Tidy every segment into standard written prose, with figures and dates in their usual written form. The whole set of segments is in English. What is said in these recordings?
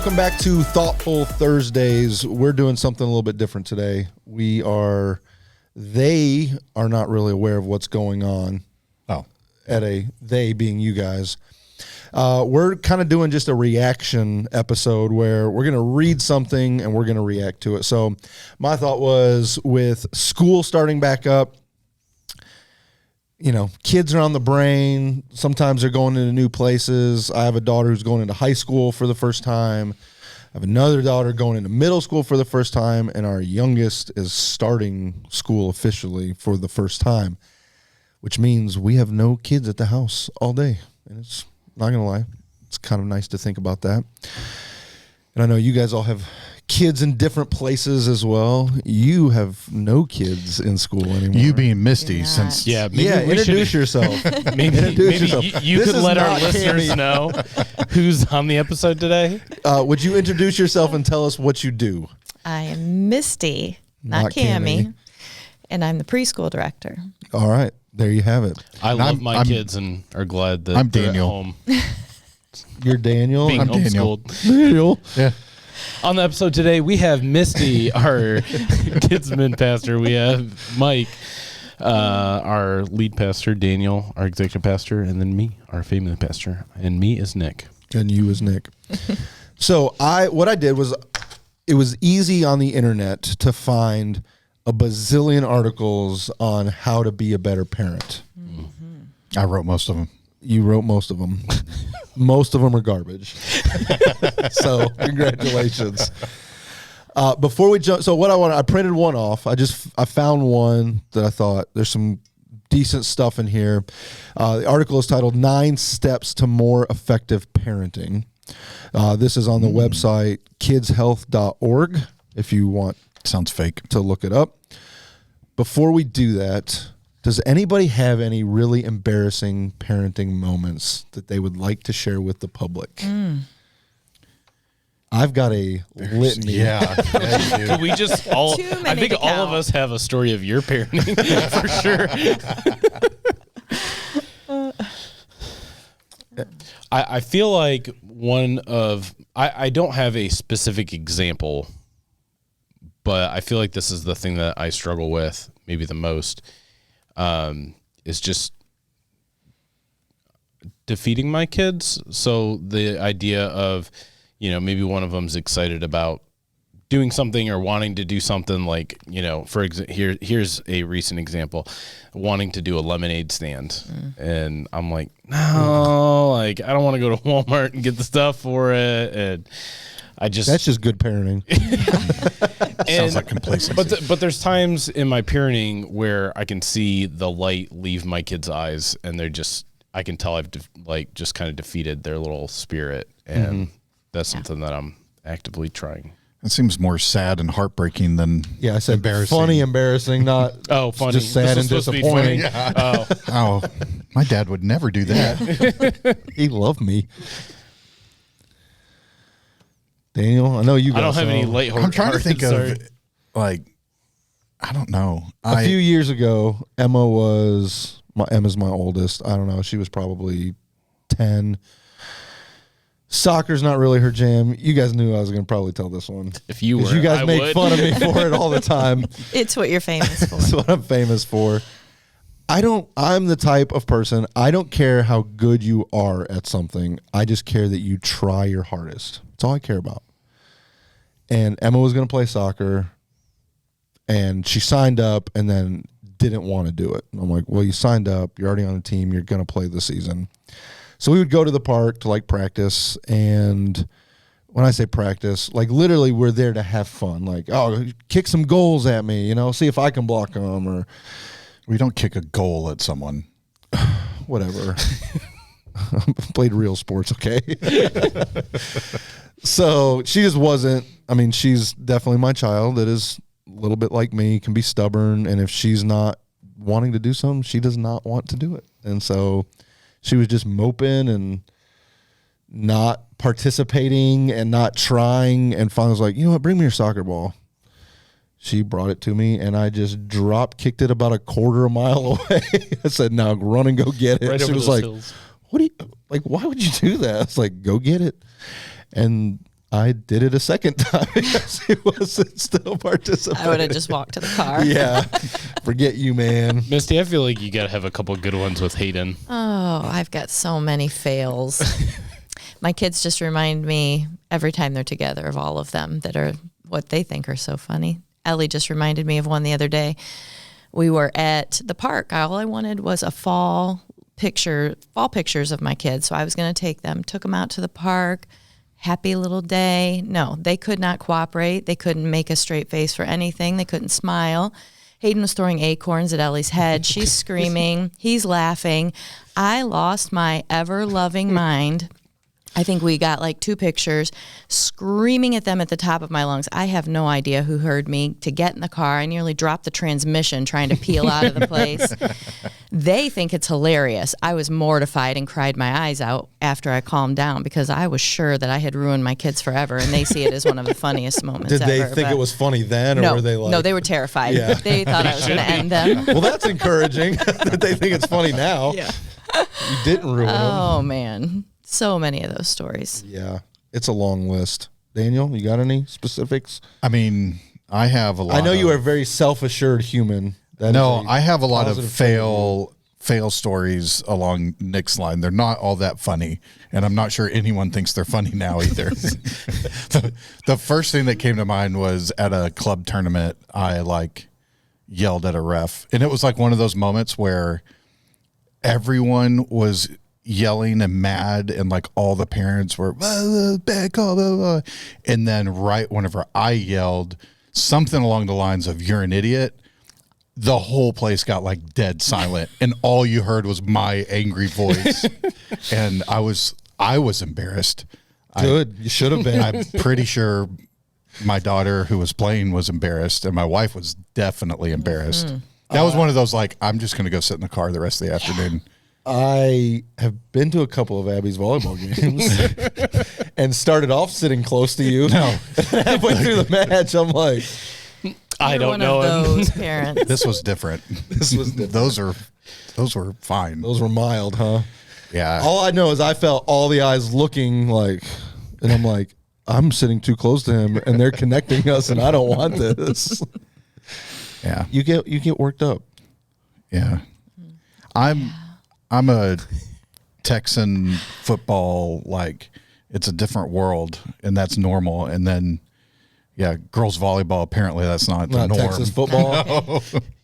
Welcome back to Thoughtful Thursdays. We're doing something a little bit different today. They are not really aware of what's going on. They being you guys. We're kind of doing just a reaction episode where we're going to read something and we're going to react to it. So my thought was, with school starting back up, kids are on the brain. Sometimes they're going into new places. I have a daughter who's going into high school for the first time. I have another daughter going into middle school for the first time, and our youngest is starting school officially for the first time, which means we have no kids at the house all day. And it's not going to lie, it's kind of nice to think about that. And I know you guys all have kids in different places as well. You have no kids in school anymore. You being Misty, since introduce yourself. Maybe you could let our listeners Cammy. know who's on the episode today. Would you introduce yourself and tell us what you do? I am Misty, not Cammy, and I'm the preschool director. All right, there you have it. I love my kids and are glad that I'm they're Daniel. at home You're Daniel. being I'm Daniel. homeschooled. Daniel. Yeah. On the episode today, we have Misty, our kids min pastor. We have Mike, our lead pastor, Daniel, our executive pastor, and then me, our family pastor. And me is Nik. And you as Nik. So what I did was, it was easy on the internet to find a bazillion articles on how to be a better parent. I wrote most of them. You wrote most of them. Most of them are garbage. So congratulations. Before we jump, so I printed one off. I found one that I thought there's some decent stuff in here. The article is titled 9 Steps to More Effective Parenting. This is on the website kidshealth.org if you want Sounds fake. to look it up. Before we do that, does anybody have any really embarrassing parenting moments that they would like to share with the public? I've got a litany. Yeah. Could we just all? Too many I think to all of count. us have a story of your parenting for sure. I feel like I don't have a specific example, but I feel like this is the thing that I struggle with maybe the most. Is just defeating my kids. So the idea of, maybe one of them's excited about doing something or wanting to do something, like, here's a recent example, wanting to do a lemonade stand. And I'm like, no, like, I don't want to go to Walmart and get the stuff for it. And that's just good parenting. Sounds like complacency. But there's times in my parenting where I can see the light leave my kids' eyes, and I can tell I've just kind of defeated their little spirit, and that's something that I'm actively trying. It seems more sad and heartbreaking than I said embarrassing. funny, embarrassing, not funny. just sad and This was supposed to be disappointing. funny. Oh, my dad would never do that. He loved me. Daniel, I know you guys. I don't have any late. I'm trying to think of, I don't know. A few years ago, Emma's my oldest. I don't know. She was probably 10. Soccer's not really her jam. You guys knew I was going to probably tell this one. If you were, you guys I make would. fun of me for it all the time. It's what you're famous for. That's what I'm famous for. I'm the type of person, I don't care how good you are at something. I just care that you try your hardest. That's all I care about. And Emma was going to play soccer, and she signed up and then didn't want to do it. And I'm like, well, you signed up. You're already on the team. You're going to play this season. So we would go to the park to practice. And when I say practice, literally we're there to have fun. Kick some goals at me, see if I can block them, or We don't kick a goal at someone. whatever. Played real sports, okay? So she just wasn't. She's definitely my child. That is a little bit like me, can be stubborn. And if she's not wanting to do something, she does not want to do it. And so she was just moping and not participating and not trying. And finally was like, you know what, bring me your soccer ball. She brought it to me, and I just kicked it about a quarter of a mile away. I said, now run and go get it. Right She over was those like, hills. what do you, why would you do that? I was like, go get it. And I did it a second time because he wasn't still participating. I would have just walked to the car. Yeah. Forget you, man. Misty, I feel like you got to have a couple good ones with Hayden. Oh, I've got so many fails. My kids just remind me every time they're together of all of them that are what they think are so funny. Ellie just reminded me of one the other day. We were at the park. All I wanted was a fall pictures of my kids. So I was going to take them, took them out to the park. Happy little day. No, they could not cooperate. They couldn't make a straight face for anything. They couldn't smile. Hayden was throwing acorns at Ellie's head. She's screaming. He's laughing. I lost my ever-loving mind. I think we got like 2 pictures, screaming at them at the top of my lungs. I have no idea who heard me. To get in the car, I nearly dropped the transmission trying to peel out of the place. They think it's hilarious. I was mortified and cried my eyes out after I calmed down because I was sure that I had ruined my kids forever, and they see it as one of the funniest moments ever. Did they think it was funny then, or no, were they like... No, they were terrified. Yeah. They thought I was going to end them. Well, that's encouraging that they think it's funny now. Yeah. You didn't ruin them. Oh, man. So many of those stories. Yeah. It's a long list. Daniel, you got any specifics? I mean, I have a lot. I know you are a very self-assured human. I have a lot of positive fail stories along Nik's line. They're not all that funny, and I'm not sure anyone thinks they're funny now either. The first thing that came to mind was at a club tournament, I yelled at a ref, and it was like one of those moments where everyone was yelling and mad, and like all the parents were bad call, blah, blah. And then right whenever I yelled something along the lines of "you're an idiot," the whole place got like dead silent, and all you heard was my angry voice. And I was embarrassed. Good. You should have been. I'm pretty sure my daughter who was playing was embarrassed, and my wife was definitely embarrassed. That was one of those I'm just going to go sit in the car the rest of the afternoon. I have been to a couple of Abby's volleyball games and started off sitting close to you. No. Halfway through the match, I'm like, I don't know one him. of those parents. This was different. Those were fine. those were mild, huh? Yeah. All I know is I felt all the eyes looking and I'm like, I'm sitting too close to him and they're connecting us and I don't want this. Yeah. You get worked up. Yeah. I'm a Texan football, it's a different world, and that's normal. And then, girls volleyball, apparently that's not the norm. Texas football. No.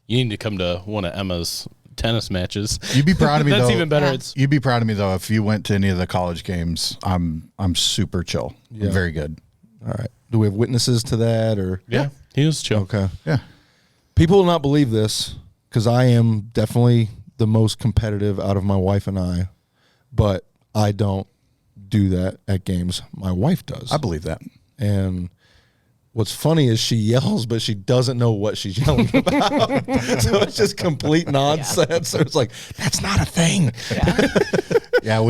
You need to come to one of Emma's tennis matches. You'd be proud of me, That's though. even better. Yeah. It's You'd be proud of me, though, if you went to any of the college games. I'm super chill. Yeah. I'm very good. All right. Do we have witnesses to that or? yeah, he was chill. Okay. Yeah. People will not believe this because I am definitely the most competitive out of my wife and I, but I don't do that at games. My wife does. I believe that. And what's funny is she yells, but she doesn't know what she's yelling about. So it's just complete nonsense. So it's like, that's not a thing. Yeah,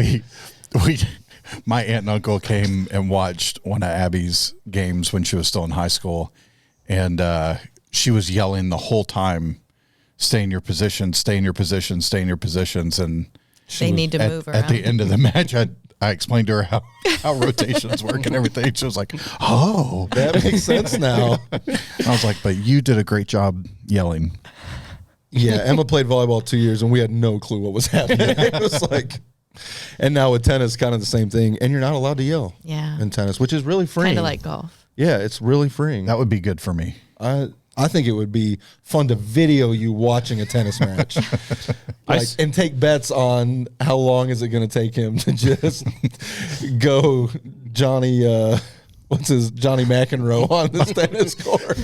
my aunt and uncle came and watched one of Abby's games when she was still in high school, and she was yelling the whole time, "Stay in your position, stay in your position, stay in your positions." And They need to move around. at the end of the match, I explained to her how rotations work and everything. She was like, "Oh, That makes sense now. I was like, "But you did a great job yelling." Yeah, Emma played volleyball 2 years, and we had no clue what was happening. It was like, and now with tennis, kind of the same thing. And you're not allowed to yell Yeah. in tennis, which is really freeing. Kind of like golf. Yeah, it's really freeing. That would be good for me. I think it would be fun to video you watching a tennis match, and take bets on how long is it going to take him to just go Johnny McEnroe on this tennis court.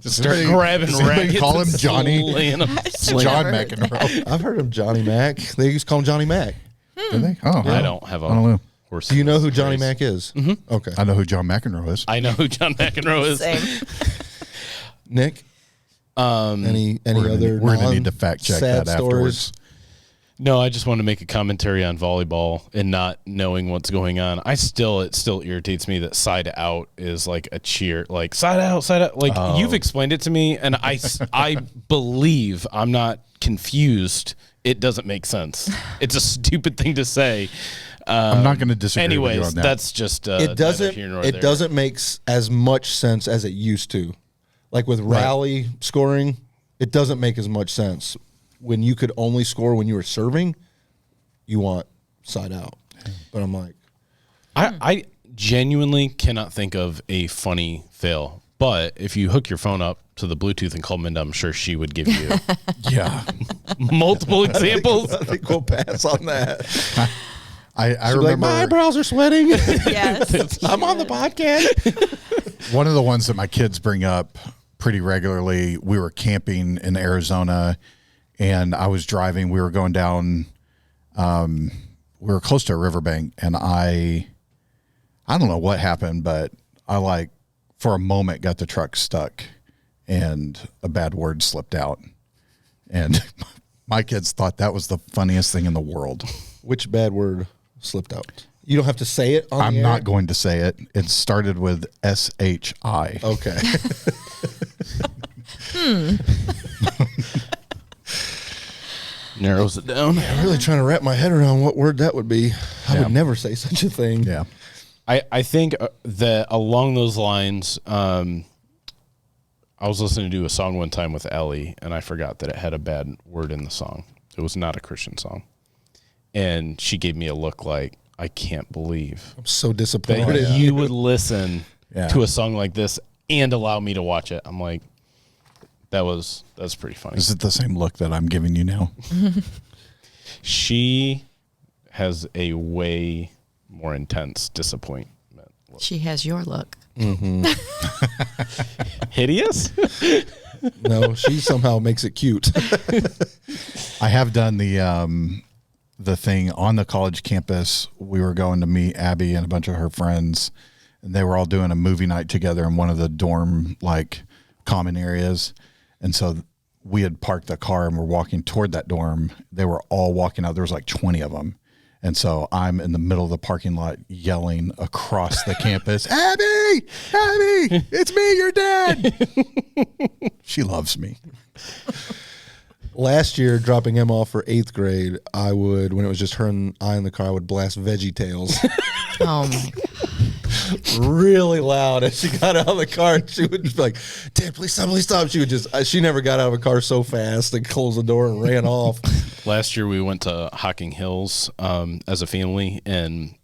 Just start grabbing does anybody rackets. call him and Johnny? slaying 'em. John Never heard McEnroe. I've heard him Johnny Mac. They used to call him Johnny Mac. Did they? Oh, I don't have a I don't know. horse. Do you know who race. Johnny Mac is? Mm-hmm. Okay. I know who John McEnroe is. I know who John McEnroe is. Same. Nick? Any other we're gonna need to fact check sad that stories? afterwards. No, I just want to make a commentary on volleyball and not knowing what's going on. It still irritates me that side out is like a cheer, like side out. Like you've explained it to me, and I believe I'm not confused. It doesn't make sense. It's a stupid thing to say. I'm not going to disagree with you Anyways, on that. that's just It doesn't. neither here nor It there. doesn't make as much sense as it used to. Like with rally scoring, it doesn't make as much sense. When you could only score when you were serving, you want side out. But I'm like, I genuinely cannot think of a funny fail. But if you hook your phone up to the Bluetooth and call Minda, I'm sure she would give you yeah. multiple examples. I think we'll pass on that. I She'd be remember like, my eyebrows are sweating. Yes. I'm on the podcast. one of the ones that my kids bring up pretty regularly. We were camping in Arizona, and I was driving. We were going down. We were close to a riverbank, and I don't know what happened, but I for a moment got the truck stuck, and a bad word slipped out, and my kids thought that was the funniest thing in the world. Which bad word slipped out? You don't have to say it on I'm the air? not going to say it. It started with SHI. Okay. Narrows it down. I'm really trying to wrap my head around what word that would be. I would never say such a thing. Yeah. I think that along those lines, I was listening to a song one time with Ellie, and I forgot that it had a bad word in the song. It was not a Christian song. And she gave me a look like, I can't believe I'm so that disappointed. you would listen Yeah. to a song like this and allow me to watch it. I'm like, that's pretty funny. Is it the same look that I'm giving you now? She has a way more intense disappointment. She has your look. Hideous? No, she somehow makes it cute. I have done the thing on the college campus. We were going to meet Abby and a bunch of her friends, and they were all doing a movie night together in one of the dorm common areas. And so we had parked the car and we're walking toward that dorm. They were all walking out. There was 20 of them. And so I'm in the middle of the parking lot yelling across the campus, Abby, it's me, your dad. She loves me. Last year, dropping Emma off for 8th grade, I would, when it was just her and I in the car, I would blast Veggie Tales Oh my God. really loud as she got out of the car. And she would just be like, Dad, please stop, please stop. She would she never got out of a car so fast and closed the door and ran off. Last year we went to Hocking Hills as a family, and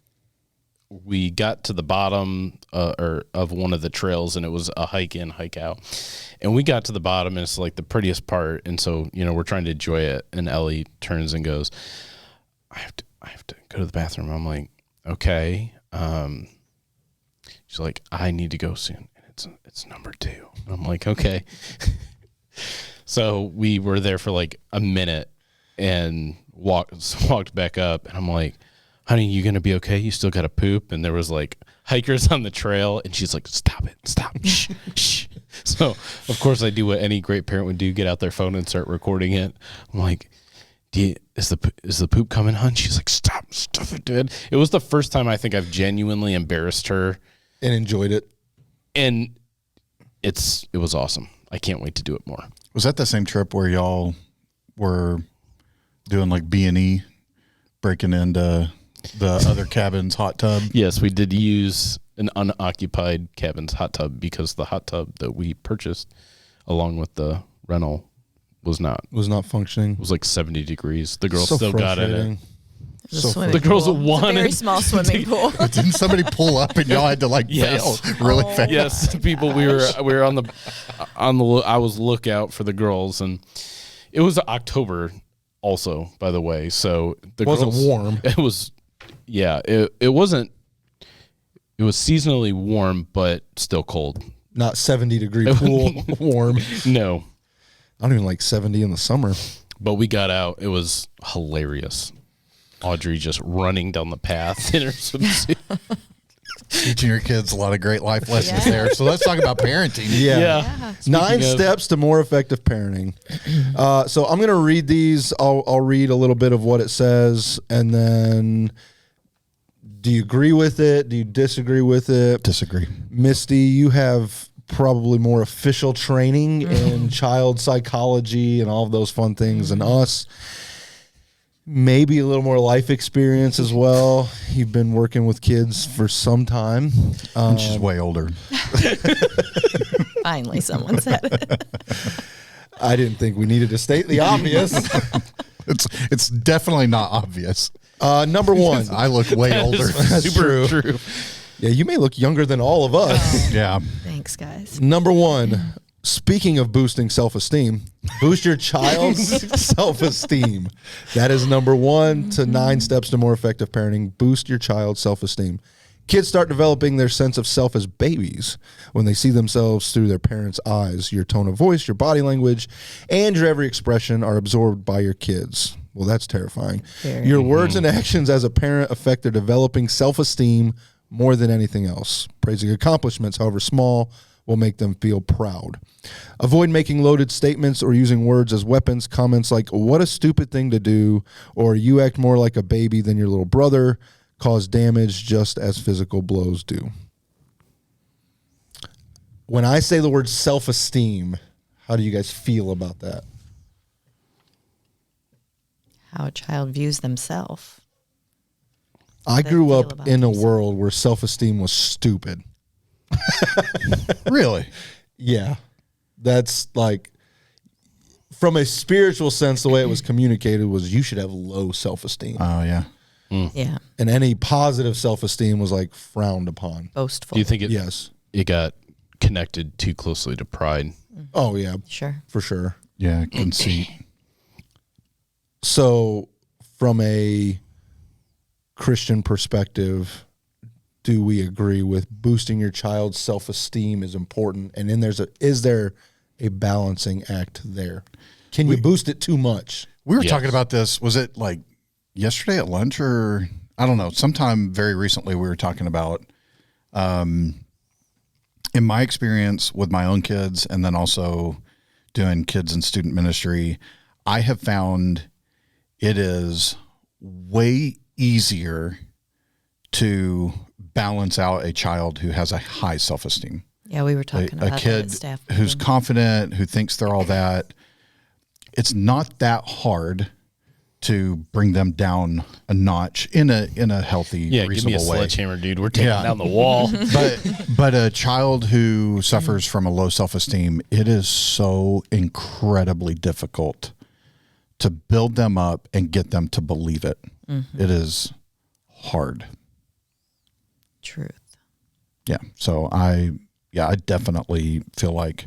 we got to the bottom of one of the trails, and it was a hike in, hike out. And we got to the bottom, and it's the prettiest part. And so, we're trying to enjoy it. And Ellie turns and goes, I have to go to the bathroom. I'm like, okay. She's like, I need to go soon. And it's number 2. And I'm like, okay. So we were there for a minute and walked back up. And I'm like, honey, you going to be okay? You still got to poop? And there was hikers on the trail. And she's like, stop it. Stop. Shh, shh. So, of course, I do what any great parent would do, get out their phone and start recording it. I'm like, is the poop coming, hon? She's like, stop it, dude. It was the first time I think I've genuinely embarrassed her. And enjoyed it. And it was awesome. I can't wait to do it more. Was that the same trip where y'all were doing B&E, breaking into the other cabin's hot tub? Yes, we did use an unoccupied cabin's hot tub because the hot tub that we purchased along with the rental was not functioning. It was 70 degrees. The girls So still got in it. It was a swimming The girls pool. wanted- It's a very small swimming pool. Didn't somebody pull up and y'all had to Yes. fail really fast? Yes, people. We were on the I was lookout for the girls, and it was October also, by the way. So the Wasn't girls, warm. It was, yeah. It wasn't. It was seasonally warm, but still cold. Not 70-degree pool warm. No, I don't even like 70 in the summer. but we got out. It was hilarious. Audrey just running down the path in her swimsuit. Teaching your kids a lot of great life lessons there. So let's talk about parenting. Yeah. 9 steps to more effective parenting. So I'm going to read these. I'll read a little bit of what it says, and then do you agree with it? Do you disagree with it? Disagree. Misty, you have probably more official training in child psychology and all of those fun things than us. maybe a little more life experience as well. You've been working with kids for some time. And she's way older. Finally, someone said it. I didn't think we needed to state the obvious. It's definitely not obvious. Number one. I look way older. That's true. Yeah, you may look younger than all of us. Yeah. Thanks, guys. Number one, speaking of boosting self-esteem, boost your child's self-esteem. That is number 1 to 9 steps to more effective parenting. Boost your child's self-esteem. Kids start developing their sense of self as babies when they see themselves through their parents' eyes. Your tone of voice, your body language, and your every expression are absorbed by your kids. Well, that's terrifying. Your words and actions as a parent affect their developing self-esteem more than anything else. Praising accomplishments, however small, will make them feel proud. Avoid making loaded statements or using words as weapons. Comments like, what a stupid thing to do, or you act more like a baby than your little brother, cause damage just as physical blows do. When I say the word self-esteem, how do you guys feel about that? How a child views themselves. I grew up in a world where self-esteem was stupid. Really? Yeah. That's like, from a spiritual sense, the way it was communicated was you should have low self-esteem. Oh, yeah. Yeah. And any positive self-esteem was like frowned upon. Boastful. Do you think Yes. it got connected too closely to pride? Oh, yeah, Sure. for sure. Yeah, conceit. So from a Christian perspective, do we agree with boosting your child's self-esteem is important? And then is there a balancing act there? Can you boost it too much? We were Yes. talking about this. Was it like yesterday at lunch or I don't know, sometime very recently we were talking about, in my experience with my own kids and then also doing kids and student ministry, I have found it is way easier to balance out a child who has a high self-esteem. Yeah, we were talking about A that kid at staff who's meeting. confident, who thinks they're all that. It's not that hard to bring them down a notch in a healthy, Yeah, give me a reasonable way. sledgehammer, dude. We're taking Yeah. down the wall. But a child who suffers from a low self-esteem, it is so incredibly difficult to build them up and get them to believe it. It is hard. Truth. Yeah. So I definitely feel like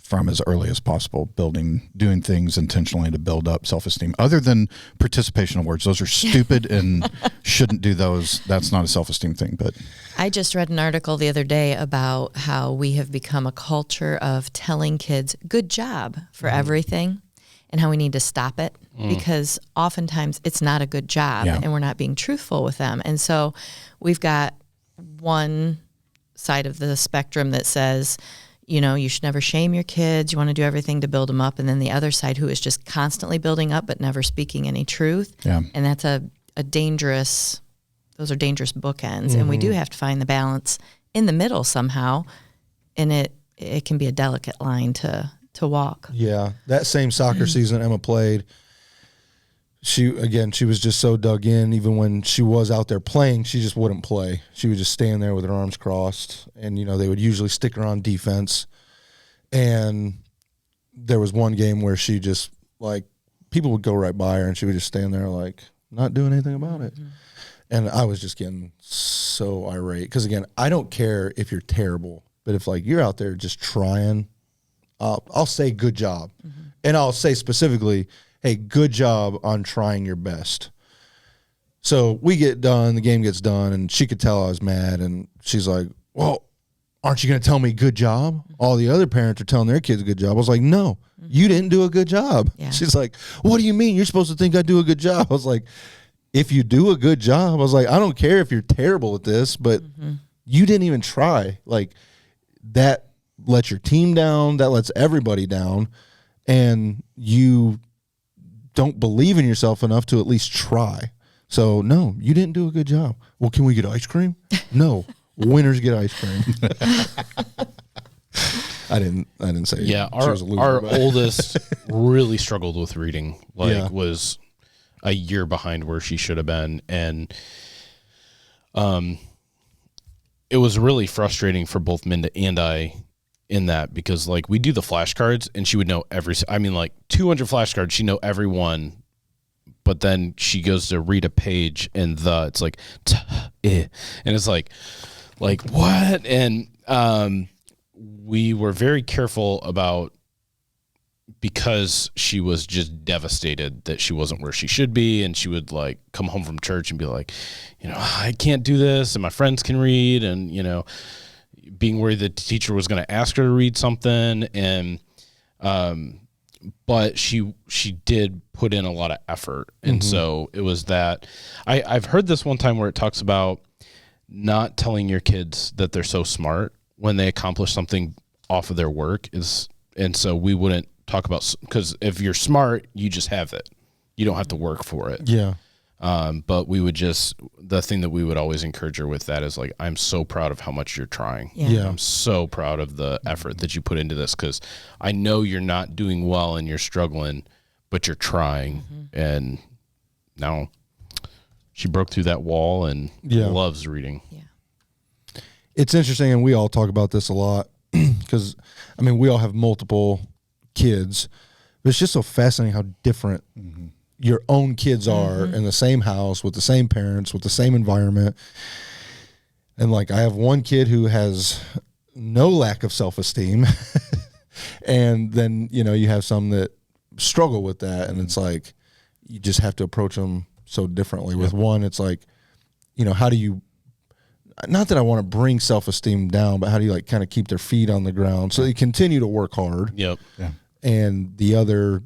from as early as possible, doing things intentionally to build up self-esteem, other than participation awards. Those are stupid and shouldn't do those. That's not a self-esteem thing, but I just read an article the other day about how we have become a culture of telling kids good job for everything and how we need to stop it because oftentimes it's not a good job and we're not being truthful with them. And so we've got one side of the spectrum that says, you know, you should never shame your kids. You want to do everything to build them up. And then the other side who is just constantly building up but never speaking any truth. Yeah. And that's a dangerous, those are dangerous bookends. And we do have to find the balance in the middle somehow. And it can be a delicate line to walk. Yeah. That same soccer season Emma played, she was just so dug in. Even when she was out there playing, she just wouldn't play. She would just stand there with her arms crossed. And, you know, they would usually stick her on defense. And there was one game where she just, like, people would go right by her and she would just stand there, like, not doing anything about it. And I was just getting so irate. Because, again, I don't care if you're terrible. But if, like, you're out there just trying, I'll say good job. And I'll say specifically, hey, good job on trying your best. So we get done, the game gets done, and she could tell I was mad. And she's like, well, aren't you going to tell me good job? All the other parents are telling their kids a good job. I was like, no, you didn't do a good job. Yeah. She's like, what do you mean? You're supposed to think I do a good job. I was like, if you do a good job, I was like, I don't care if you're terrible at this, but you didn't even try. Like, that lets your team down. That lets everybody down. And you don't believe in yourself enough to at least try. So, no, you didn't do a good job. Well, can we get ice cream? No. Winners get ice cream. I didn't say Yeah, she was a loser, our but- oldest really struggled with reading. Like, Yeah. was a year behind where she should have been. And it was really frustrating for both Minda and I in that, because like we do the flashcards and she would know like 200 flashcards, she'd know every one. But then she goes to read a page and it's like, and it's like what? And we were very careful about, because she was just devastated that she wasn't where she should be. And she would like come home from church and be like, I can't do this and my friends can read. And, being worried that the teacher was going to ask her to read something. And, but she did put in a lot of effort. And so it was that I've heard this one time where it talks about not telling your kids that they're so smart when they accomplish something off of their work and so we wouldn't talk about, because if you're smart, you just have it. You don't have to work for it. Yeah. But we would the thing that we would always encourage her with that is like, I'm so proud of how much you're trying. Yeah. I'm so proud of the effort that you put into this, because I know you're not doing well and you're struggling, but you're trying. And now she broke through that wall and loves reading. Yeah. It's interesting, and we all talk about this a lot, because, we all have multiple kids, but it's just so fascinating how different your own kids are in the same house, with the same parents, with the same environment. And like, I have one kid who has no lack of self-esteem. And then, you have some that struggle with that. And it's like, you just have to approach them so differently. With one, it's like, how do you, not that I want to bring self-esteem down, but how do you like kind of keep their feet on the ground so they continue to work hard? Yep. Yeah. And the other,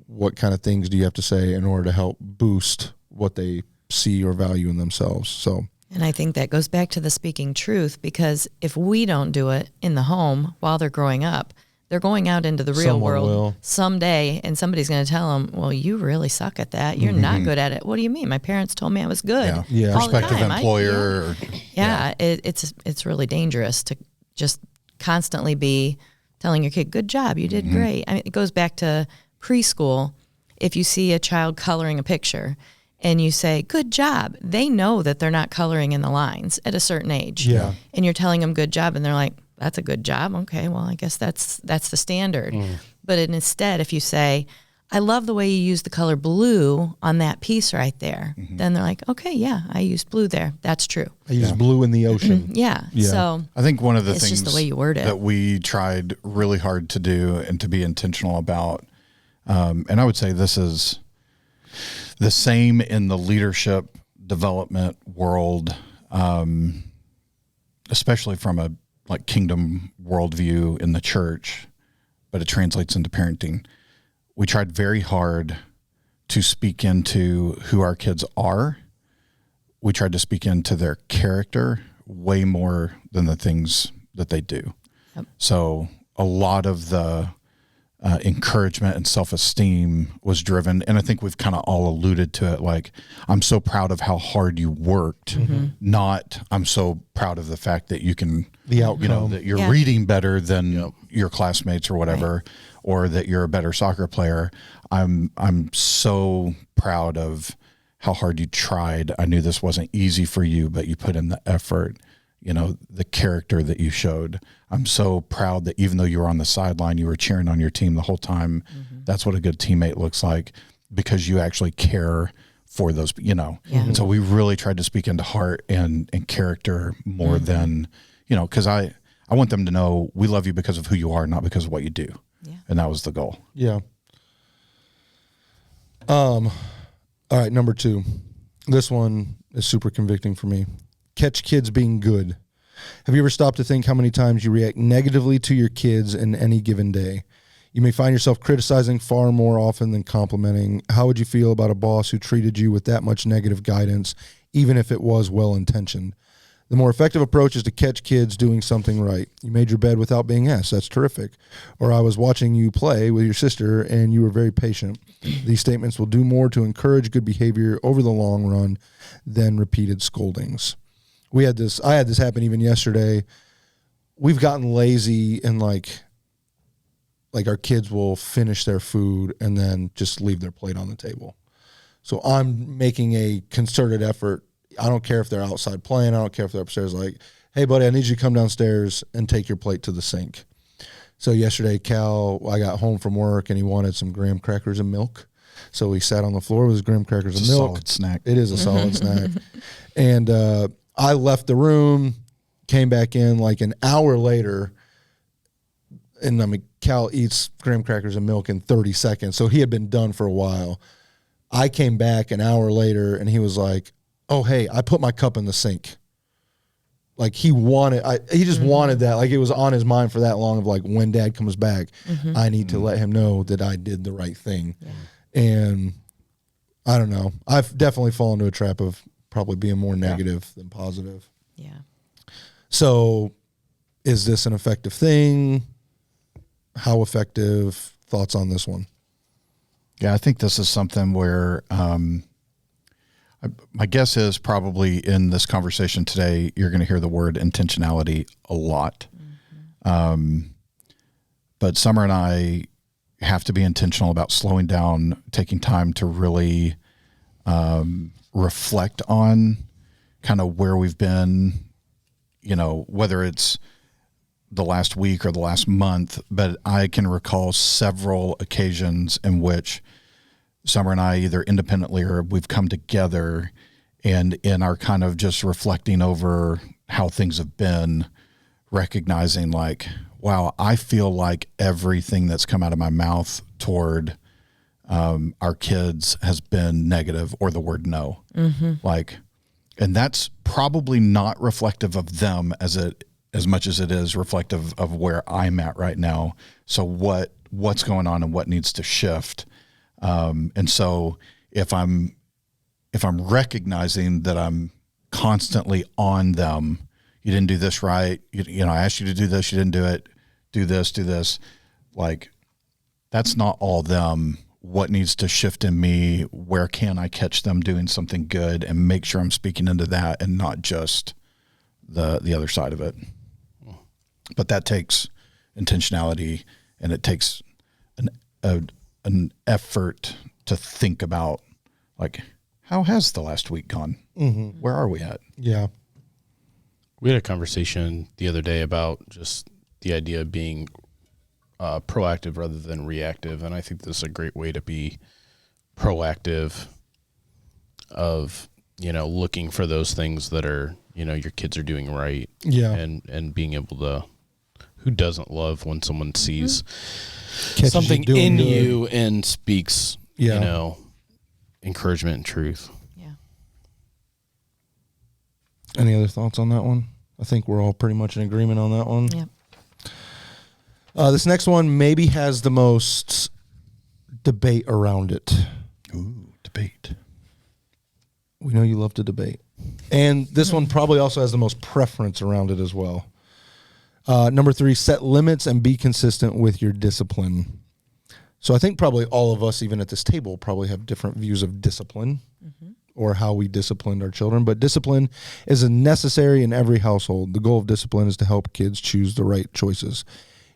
what kind of things do you have to say in order to help boost what they see or value in themselves? So, and I think that goes back to the speaking truth, because if we don't do it in the home while they're growing up, they're going out into the real Someone world will. someday, and somebody's going to tell them, well, you really suck at that. You're not good at it. What do you mean? My parents told me I was good. Yeah. all the Prospective time. employer. It's really dangerous to just constantly be telling your kid, good job, you did great. It goes back to preschool. If you see a child coloring a picture and you say, good job, they know that they're not coloring in the lines at a certain age. Yeah. And you're telling them good job, and they're like, that's a good job. Okay, well, I guess that's the standard. But instead, if you say, I love the way you use the color blue on that piece right there, then they're like, okay, yeah, I used blue there. That's true. I use blue in the ocean. Yeah. So I think one of the it's things just the way you word it. that we tried really hard to do and to be intentional about, and I would say this is the same in the leadership development world, especially from a like kingdom worldview in the church, but it translates into parenting. We tried very hard to speak into who our kids are. We tried to speak into their character way more than the things that they do. Yep. So a lot of the encouragement and self-esteem was driven, and I think we've kind of all alluded to it, like, I'm so proud of how hard you worked, not I'm so proud of the fact that you can, The outcome. that you're reading better than your classmates or whatever, or that you're a better soccer player. I'm so proud of how hard you tried. I knew this wasn't easy for you, but you put in the effort, the character that you showed. I'm so proud that even though you were on the sideline, you were cheering on your team the whole time. That's what a good teammate looks like, because you actually care for those, And so we really tried to speak into heart and character more than, because I want them to know we love you because of who you are, not because of what you do. Yeah. And that was the goal. Yeah. All right, number 2. This one is super convicting for me. Catch kids being good. Have you ever stopped to think how many times you react negatively to your kids in any given day? You may find yourself criticizing far more often than complimenting. How would you feel about a boss who treated you with that much negative guidance, even if it was well-intentioned? The more effective approach is to catch kids doing something right. You made your bed without being asked. That's terrific. Or I was watching you play with your sister and you were very patient. These statements will do more to encourage good behavior over the long run than repeated scoldings. I had this happen even yesterday. We've gotten lazy and like our kids will finish their food and then just leave their plate on the table. So I'm making a concerted effort. I don't care if they're outside playing. I don't care if they're upstairs. Like, hey, buddy, I need you to come downstairs and take your plate to the sink. So yesterday, I got home from work, and he wanted some graham crackers and milk. So he sat on the floor with his graham crackers and milk. Solid snack. It is a solid snack. And I left the room, came back in like an hour later, and I mean, Cal eats graham crackers and milk in 30 seconds. So he had been done for a while. I came back an hour later, and he was like, oh, hey, I put my cup in the sink. Like he just wanted that. Like it was on his mind for that long of like, when Dad comes back, I need to let him know that I did the right thing. Yeah. And I don't know. I've definitely fallen into a trap of probably being more negative than positive. Yeah. So is this an effective thing? How effective? Thoughts on this one? Yeah, I think this is something where my guess is probably in this conversation today, you're going to hear the word intentionality a lot. But Summer and I have to be intentional about slowing down, taking time to really reflect on kind of where we've been, whether it's the last week or the last month. But I can recall several occasions in which Summer and I either independently or we've come together and in our kind of just reflecting over how things have been, recognizing like, wow, I feel like everything that's come out of my mouth toward our kids has been negative or the word no. Like, and that's probably not reflective of them as much as it is reflective of where I'm at right now. So what's going on and what needs to shift. And so if I'm recognizing that I'm constantly on them, you didn't do this right. I asked you to do this. You didn't do it. Do this. Like, that's not all them. What needs to shift in me? Where can I catch them doing something good and make sure I'm speaking into that and not just the other side of it. But that takes intentionality, and it takes an effort to think about, like, how has the last week gone? Where are we at? Yeah. We had a conversation the other day about just the idea of being proactive rather than reactive. And I think this is a great way to be proactive of, looking for those things that are, your kids are doing right. Yeah. And being able to, who doesn't love when someone sees Catches something you in doing good. you and speaks, encouragement and truth. Yeah. Any other thoughts on that one? I think we're all pretty much in agreement on that one. Yep. This next one maybe has the most debate around it. Ooh, debate. We know you love to debate. And this one probably also has the most preference around it as well. Number 3, set limits and be consistent with your discipline. So I think probably all of us, even at this table, probably have different views of discipline or how we disciplined our children. But discipline is necessary in every household. The goal of discipline is to help kids choose the right choices.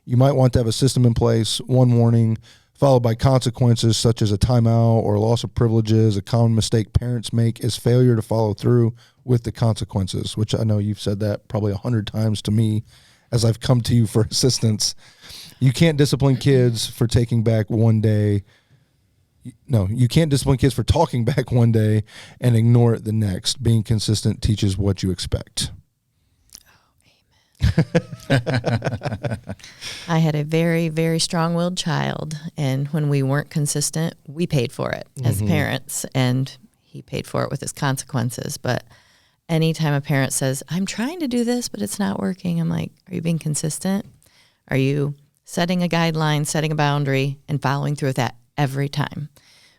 You might want to have a system in place, one warning, followed by consequences such as a timeout or loss of privileges. A common mistake parents make is failure to follow through with the consequences, which I know you've said that probably 100 times to me as I've come to you for assistance. You can't discipline kids for taking back one day. No, you can't discipline kids for talking back one day and ignore it the next. Being consistent teaches what you expect. I had a very, very strong-willed child, and when we weren't consistent, we paid for it as parents, and he paid for it with his consequences. But anytime a parent says, I'm trying to do this, but it's not working, I'm like, are you being consistent? Are you setting a guideline, setting a boundary, and following through with that every time?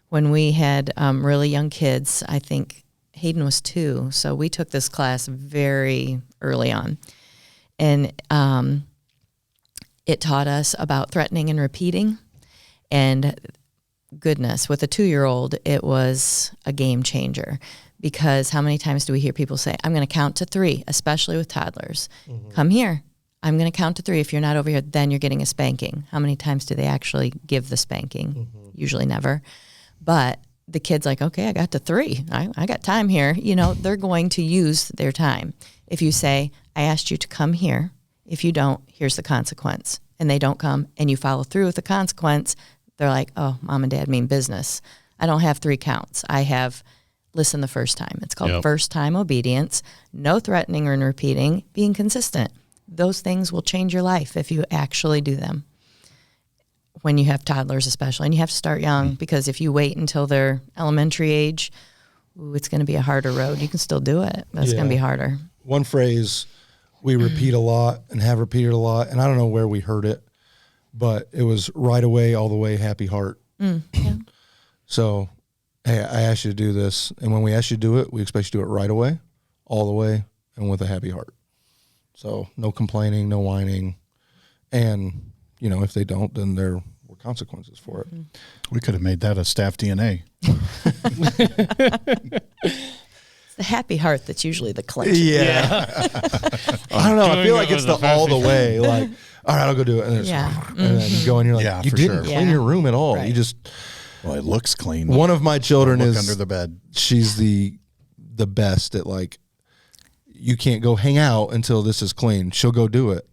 When we had really young kids, I think Hayden was 2, so we took this class very early on. And it taught us about threatening and repeating. And goodness, with a 2-year-old, it was a game changer. Because how many times do we hear people say, I'm going to count to 3, especially with toddlers. Come here. I'm going to count to 3. If you're not over here, then you're getting a spanking. How many times do they actually give the spanking? Usually never. But the kid's like, okay, I got to 3. I got time here. You know, they're going to use their time. If you say, I asked you to come here. If you don't, here's the consequence. And they don't come and you follow through with the consequence, they're like, oh, mom and dad mean business. I don't have 3 counts. I have listen the first time. It's called first time obedience, no threatening or repeating, being consistent. Those things will change your life if you actually do them. When you have toddlers especially, and you have to start young, because if you wait until they're elementary age, it's going to be a harder road. You can still do it, but it's going to be harder. One phrase we repeat a lot and have repeated a lot, and I don't know where we heard it, but it was right away, all the way, happy heart. Yeah. So, hey, I asked you to do this, and when we ask you to do it, we expect you to do it right away, all the way, and with a happy heart. So no complaining, no whining, and you know, if they don't, then there were consequences for it. We could have made that a staff DNA. It's the happy heart that's usually the clinch. Yeah. I don't know. I feel like it's the all the way. Like, all right, I'll go do it. And, and then you go and you're like, you didn't clean your room at all. Right. You just. Well, it looks clean. One of my children is under the bed. She's the best at like, you can't go hang out until this is clean. She'll go do it.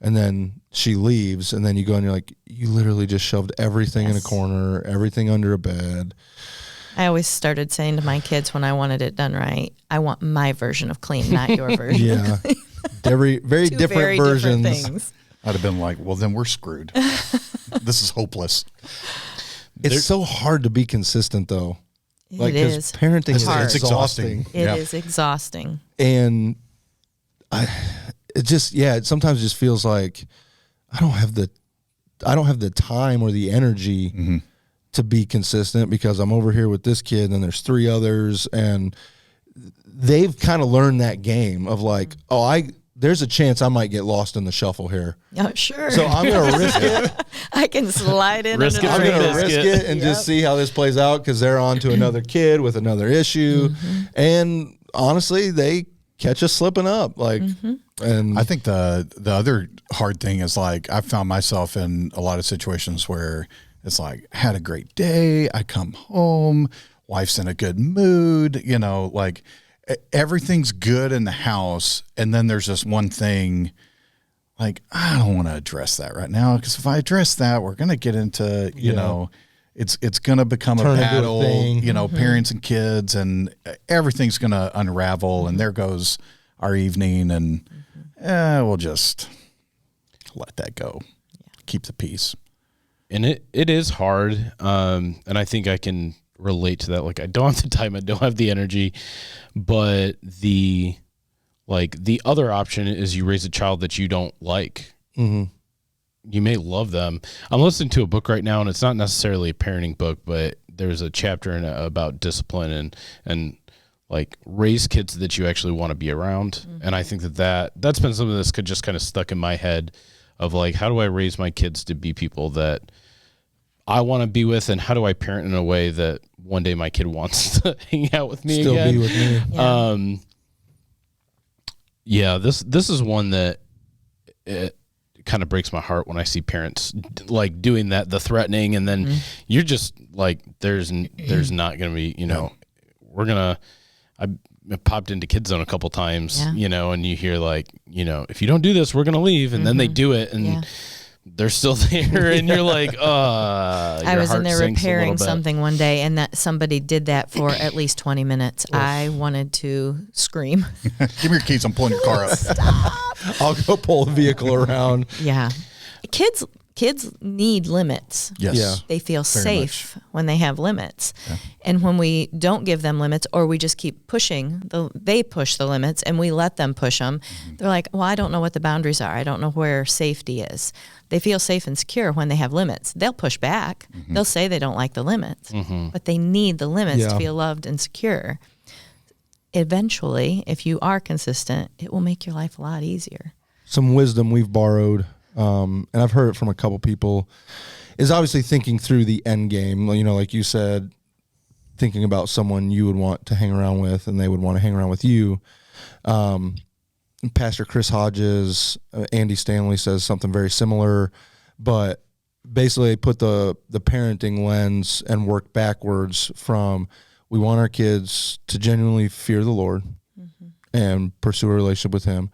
And then she leaves, and then you go and you're like, you literally just shoved everything in a corner, everything under a bed. I always started saying to my kids when I wanted it done right, I want my version of clean, not your version. Yeah. Very different versions. Different things. I'd have been like, well, then we're screwed. This is hopeless. It's so hard to be consistent, though. It is. Parenting is exhausting. It is exhausting. And it sometimes just feels like I don't have the time or the energy to be consistent because I'm over here with this kid and there's 3 others and they've kind of learned that game of like, there's a chance I might get lost in the shuffle here. Oh, sure. So I'm going to risk it. I can slide in. I'm going to risk it and just see how this plays out because they're on to another kid with another issue. And honestly, they catch us slipping up. Like, and I think the other hard thing is like I found myself in a lot of situations where it's like had a great day, I come home, wife's in a good mood, you know, like everything's good in the house, and then there's this one thing like I don't want to address that right now because if I address that, we're gonna get into you know. It's going to become a battle, you know, parents and kids, and everything's going to unravel. And there goes our evening, and we'll just let that go. Keep the peace. And it is hard, and I think I can relate to that. Like, I don't have the time, I don't have the energy, but the other option is you raise a child that you don't like. You may love them. I'm listening to a book right now, and it's not necessarily a parenting book, but there's a chapter in it about discipline and like raise kids that you actually want to be around. And I think that's been something that's just kind of stuck in my head of like, how do I raise my kids to be people that I want to be with, and how do I parent in a way that one day my kid wants to hang out with me still again? Be with me. This is one that it kind of breaks my heart when I see parents like doing that, the threatening, and then you're just like, there's not going to be, you know, I popped into Kids Zone a couple times, you know, and you hear like, you know, if you don't do this, we're going to leave. And then they do it and they're still there. And you're like, I was in there repairing something one day and that somebody did that for at least 20 minutes. I wanted to scream. Give me your keys. I'm pulling your car up. Stop. I'll go pull the vehicle around. Yeah. Kids need limits. Yes. Yeah. They feel safe when they have limits. Yeah. And when we don't give them limits or we just keep pushing, they push the limits and we let them push them. They're like, well, I don't know what the boundaries are. I don't know where safety is. They feel safe and secure when they have limits. They'll push back. They'll say they don't like the limits, but they need the limits to feel loved and secure. Eventually, if you are consistent, it will make your life a lot easier. Some wisdom we've borrowed, and I've heard it from a couple people, is obviously thinking through the end game. You know, like you said, thinking about someone you would want to hang around with and they would want to hang around with you. Pastor Chris Hodges, Andy Stanley says something very similar, but basically put the parenting lens and work backwards from, we want our kids to genuinely fear the Lord and pursue a relationship with him,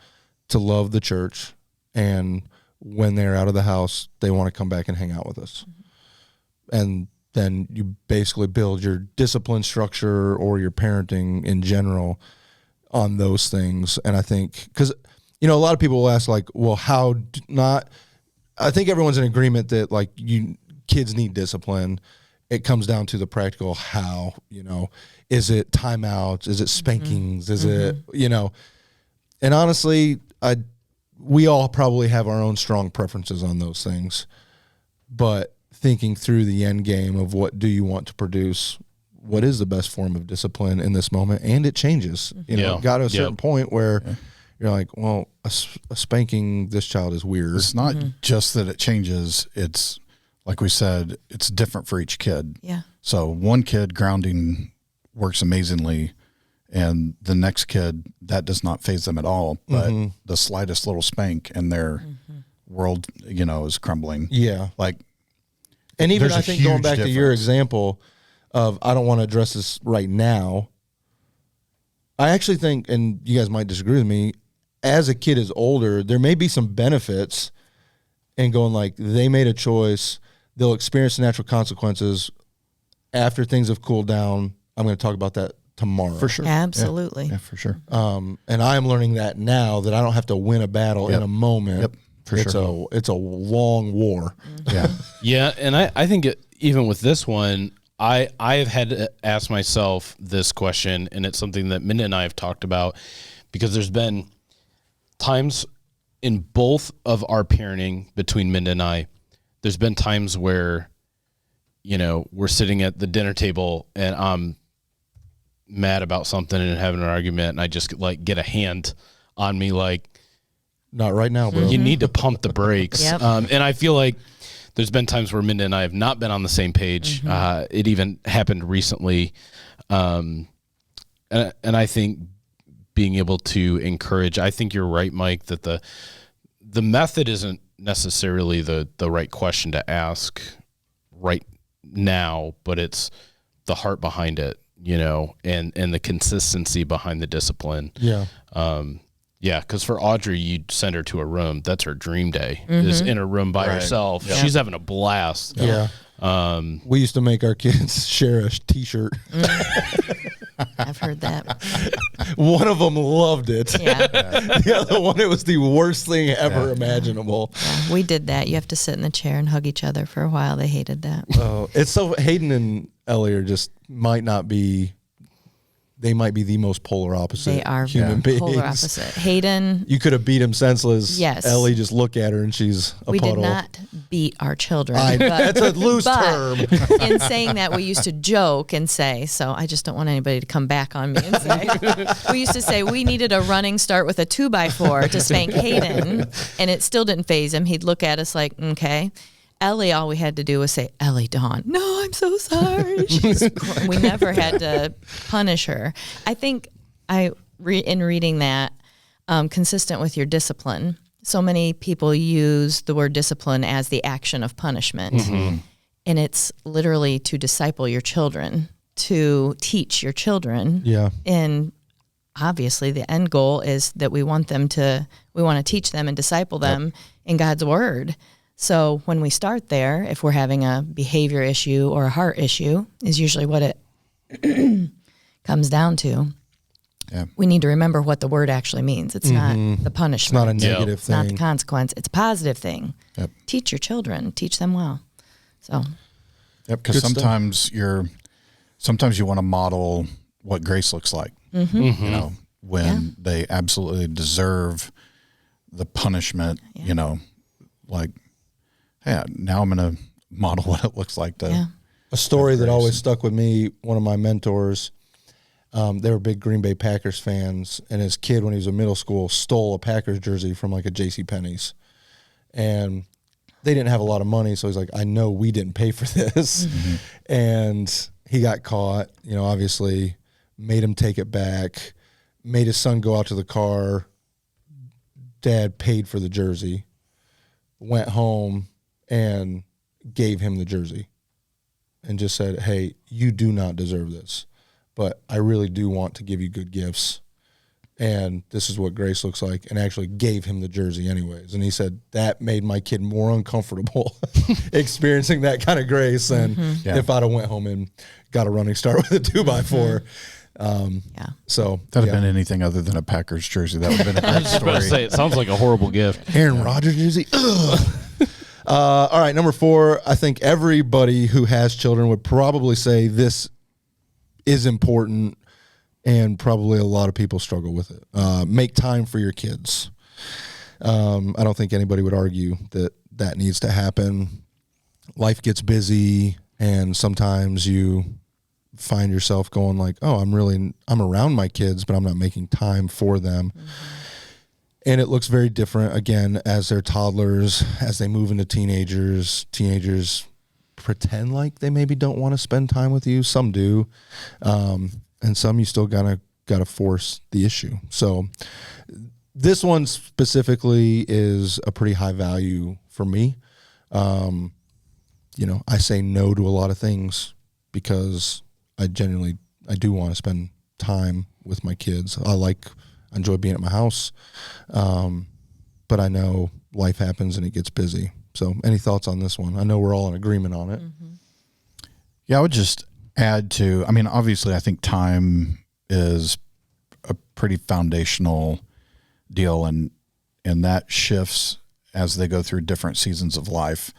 to love the church, and when they're out of the house, they want to come back and hang out with us. And then you basically build your discipline structure or your parenting in general on those things. And I think, because, a lot of people will ask, like, well, I think everyone's in agreement that, like, kids need discipline. It comes down to the practical how, is it timeouts? Is it spankings? Is it, and honestly, we all probably have our own strong preferences on those things, but thinking through the end game of what do you want to produce, what is the best form of discipline in this moment, and it changes. It got to a certain point where you're like, well, a spanking this child is weird. It's not just that it changes. It's like we said, it's different for each kid. Yeah. So one kid, grounding works amazingly, and the next kid, that does not faze them at all. But the slightest little spank and their world, is crumbling. Yeah. Like, and even there's I a think going huge back to your difference. example of, I don't want to address this right now. I actually think, and you guys might disagree with me, as a kid is older, there may be some benefits in going, like, they made a choice. They'll experience the natural consequences after things have cooled down. I'm going to talk about that tomorrow. For sure. Absolutely. Yeah, for sure. And I am learning that now, that I don't have to win a battle in a moment. Yep, for sure. It's a long war. Yeah. Yeah, and I think even with this one, I have had to ask myself this question, and it's something that Minna and I have talked about, because there's been times in both of our parenting between Minna and I, there's been times where, we're sitting at the dinner table and I'm mad about something and having an argument, and I just, like, get a hand on me, like, Not right now, bro. you need to pump the brakes. Yep. And I feel like there's been times where Minna and I have not been on the same page. It even happened recently. And I think being able to encourage, I think you're right, Mike, that the method isn't necessarily the right question to ask right now, but it's the heart behind it, and the consistency behind the discipline. Yeah. Yeah, because for Audrey, you'd send her to a room. That's her dream day, is in a room by herself. Yeah. She's having a blast. Yeah. We used to make our kids share a T-shirt. I've heard that. One of them loved it. Yeah. The other one, it was the worst thing ever imaginable. Yeah, we did that. You have to sit in the chair and hug each other for a while. They hated that. Oh, it's so, Hayden and Ellie are just they might be the most polar opposite They are human beings. polar opposite. Hayden, You could have beat him senseless. Yes. Ellie, just look at her and she's a we puddle. did not beat our children. That's a loose term. In saying that, we used to joke and say, so I just don't want anybody to come back on me and say, we used to say we needed a running start with a 2x4 to spank Hayden, and it still didn't faze him. He'd look at us like, okay. Ellie, all we had to do was say, Ellie, Dawn, no, I'm so sorry. We never had to punish her. I think in reading that, consistent with your discipline, so many people use the word discipline as the action of punishment. And it's literally to disciple your children, to teach your children. Yeah. And obviously the end goal is that we want to teach them and disciple them in God's word. So when we start there, if we're having a behavior issue or a heart issue, is usually what it comes down to. Yeah. We need to remember what the word actually means. It's not the punishment. It's not a negative It's not thing. the consequence. It's a positive thing. Yep. Teach your children. Teach them well. So Yep. Because Good stuff. sometimes you want to model what grace looks like. When they absolutely deserve the punishment. Like, yeah, now I'm going to model what it looks like to. A story that always stuck with me, one of my mentors, they were big Green Bay Packers fans, and his kid, when he was in middle school, stole a Packers jersey from like a JCPenney's. And they didn't have a lot of money, so he's like, I know we didn't pay for this. And he got caught, obviously, made him take it back, made his son go out to the car. Dad paid for the jersey, went home, and gave him the jersey and just said, hey, you do not deserve this, but I really do want to give you good gifts. And this is what grace looks like, and actually gave him the jersey anyways. And he said that made my kid more uncomfortable experiencing that kind of grace than if I'd have went home and got a running start with a 2x4. So that'd have been anything other than a Packers jersey. That would have been a great I was about to story. say, it sounds like a horrible gift. Aaron Rodgers jersey. Ugh. All right, number 4. I think everybody who has children would probably say this is important, and probably a lot of people struggle with it. Make time for your kids. I don't think anybody would argue that that needs to happen. Life gets busy, and sometimes you find yourself going like, oh, I'm around my kids, but I'm not making time for them. And it looks very different, again, as they're toddlers, as they move into teenagers. Teenagers pretend like they maybe don't want to spend time with you. Some do. And some you still gotta force the issue. So this one specifically is a pretty high value for me. I say no to a lot of things because I do want to spend time with my kids. I enjoy being at my house, but I know life happens and it gets busy. So any thoughts on this one? I know we're all in agreement on it. Yeah, I would just add to, obviously I think time is a pretty foundational deal, and that shifts as they go through different seasons of life.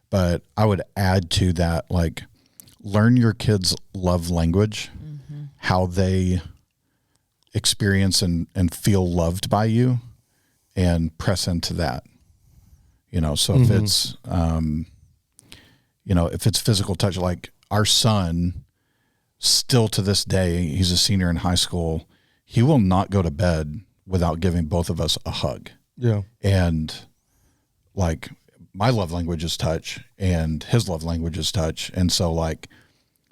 But I would add to that, like, learn your kids' love language, how they experience and feel loved by you, and press into that. So if it's, if it's physical touch, like our son, still to this day, he's a senior in high school, he will not go to bed without giving both of us a hug. Yeah. And like my love language is touch and his love language is touch. And so like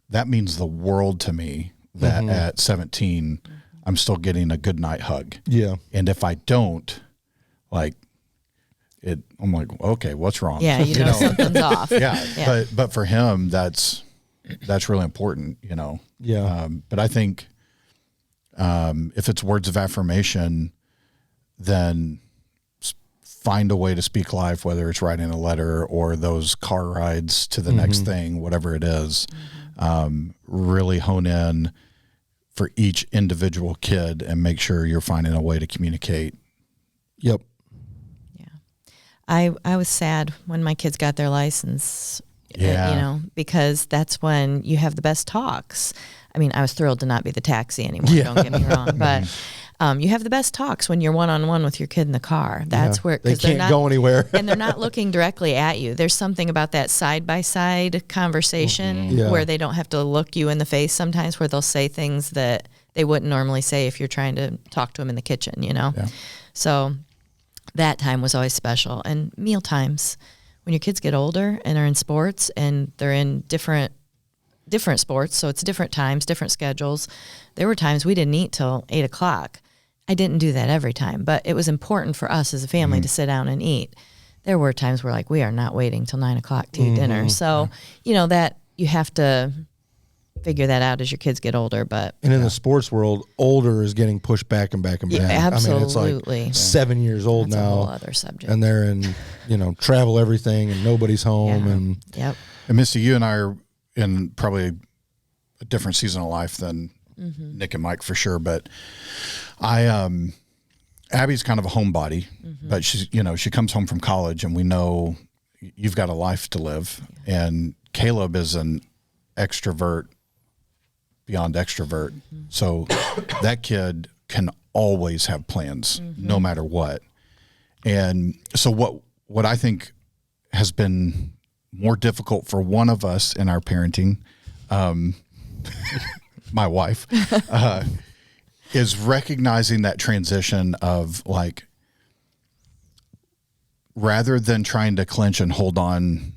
that means the world to me that at 17, I'm still getting a good night hug. Yeah. And if I don't, like, I'm like, okay, what's wrong? Yeah, something's off. Yeah. But for him, that's really important, Yeah. But I think if it's words of affirmation, then find a way to speak life, whether it's writing a letter or those car rides to the next thing, whatever it is. Really hone in for each individual kid and make sure you're finding a way to communicate. Yep. I was sad when my kids got their license, because that's when you have the best talks. I was thrilled to not be the taxi anymore, don't get me wrong, but you have the best talks when you're one-on-one with your kid in the car. That's where, they can't go anywhere. And they're not looking directly at you. There's something about that side-by-side conversation where they don't have to look you in the face sometimes, where they'll say things that they wouldn't normally say if you're trying to talk to them in the kitchen, So that time was always special. And meal times, when your kids get older and are in sports and they're in different sports, so it's different times, different schedules. There were times we didn't eat till 8:00. I didn't do that every time, but it was important for us as a family to sit down and eat. There were times where we are not waiting till 9:00 to eat dinner. So, that you have to figure that out as your kids get older. But and in the sports world, older is getting pushed back and back and back. Absolutely. It's like 7 years old That's now. a whole other subject. And they're in, travel everything and nobody's home. And And Misty, you and I are in probably a different season of life than Nik and Mike for sure. But Abby's kind of a homebody, but she's, she comes home from college and we know you've got a life to live. And Caleb is an extrovert beyond extrovert. So that kid can always have plans no matter what. And so what I think has been more difficult for one of us in our parenting, my wife, is recognizing that transition of like, rather than trying to clinch and hold on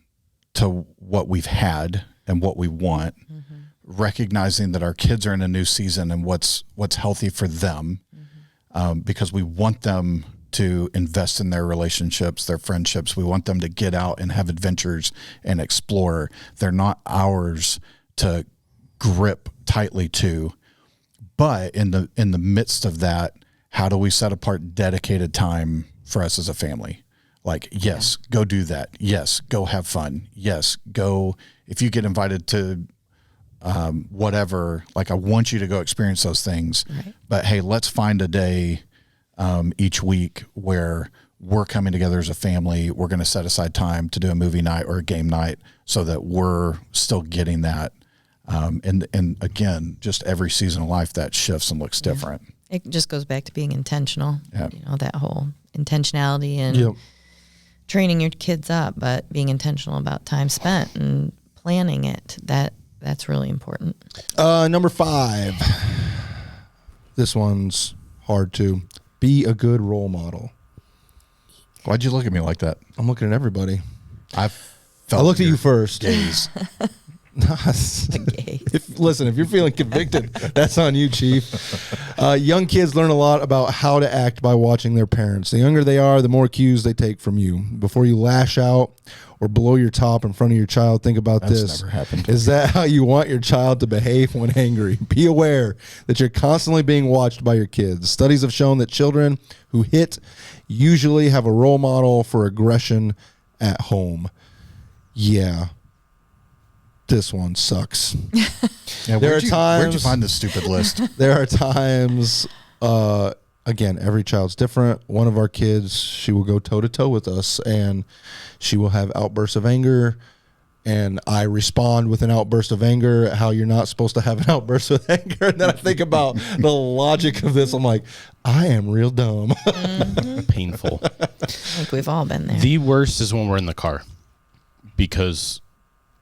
to what we've had and what we want, recognizing that our kids are in a new season and what's healthy for them, because we want them to invest in their relationships, their friendships. We want them to get out and have adventures and explore. They're not ours to grip tightly to. But in the midst of that, how do we set apart dedicated time for us as a family? Like, yes, go do that. Yes, go have fun. Yes, go. If you get invited to whatever, like, I want you to go experience those things. Right. But hey, let's find a day each week where we're coming together as a family. We're going to set aside time to do a movie night or a game night so that we're still getting that. And again, just every season of life that shifts and looks different. It just goes back to being intentional. Yeah. You know, that whole intentionality and training your kids up, but being intentional about time spent and planning it. That's really important. Number 5. This one's hard too. Be a good role model. Why'd you look at me like that? I'm looking at everybody. I looked at you first. Gaze. Listen, if you're feeling convicted, that's on you, Chief. Young kids learn a lot about how to act by watching their parents. The younger they are, the more cues they take from you. Before you lash out or blow your top in front of your child, think about That's this. never happened. Is that how you want your child to behave when angry? Be aware that you're constantly being watched by your kids. Studies have shown that children who hit usually have a role model for aggression at home. Yeah. This one sucks. Yeah, There are times. Where'd you find this stupid list? There are times, again, every child's different. One of our kids, she will go toe-to-toe with us, and she will have outbursts of anger, and I respond with an outburst of anger at how you're not supposed to have an outburst of anger. And then I think about the logic of this. I'm like, I am real dumb. Painful. I think we've all been there. The worst is when we're in the car because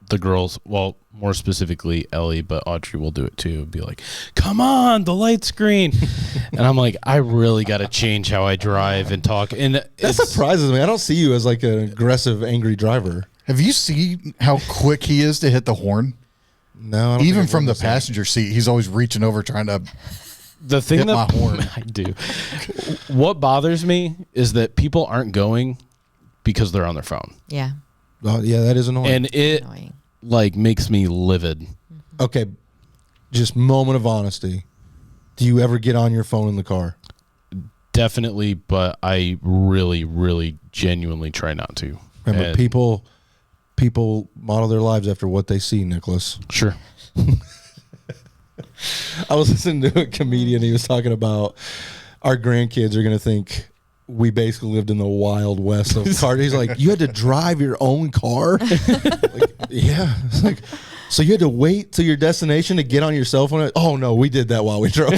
the girls, well, more specifically Ellie, but Audrey will do it too. Be like, come on, the light screen. And I'm like, I really got to change how I drive and talk. And That surprises me. I don't see you as like an aggressive, angry driver. Have you seen how quick he is to hit the horn? No, I don't Even think from the I've seen it. passenger seat, he's always reaching over trying to the thing hit that my horn. I do. What bothers me is that people aren't going because they're on their phone. Yeah. Oh, yeah, that is annoying. And it Annoying. like makes me livid. Okay, just moment of honesty. Do you ever get on your phone in the car? Definitely, but I really, really genuinely try not to. Remember, And- people model their lives after what they see, Nicholas. Sure. I was listening to a comedian. He was talking about our grandkids are going to think we basically lived in the wild west of cars. He's like, you had to drive your own car? Like, yeah. It's like, so you had to wait till your destination to get on your cell phone? Oh, no, we did that while we drove.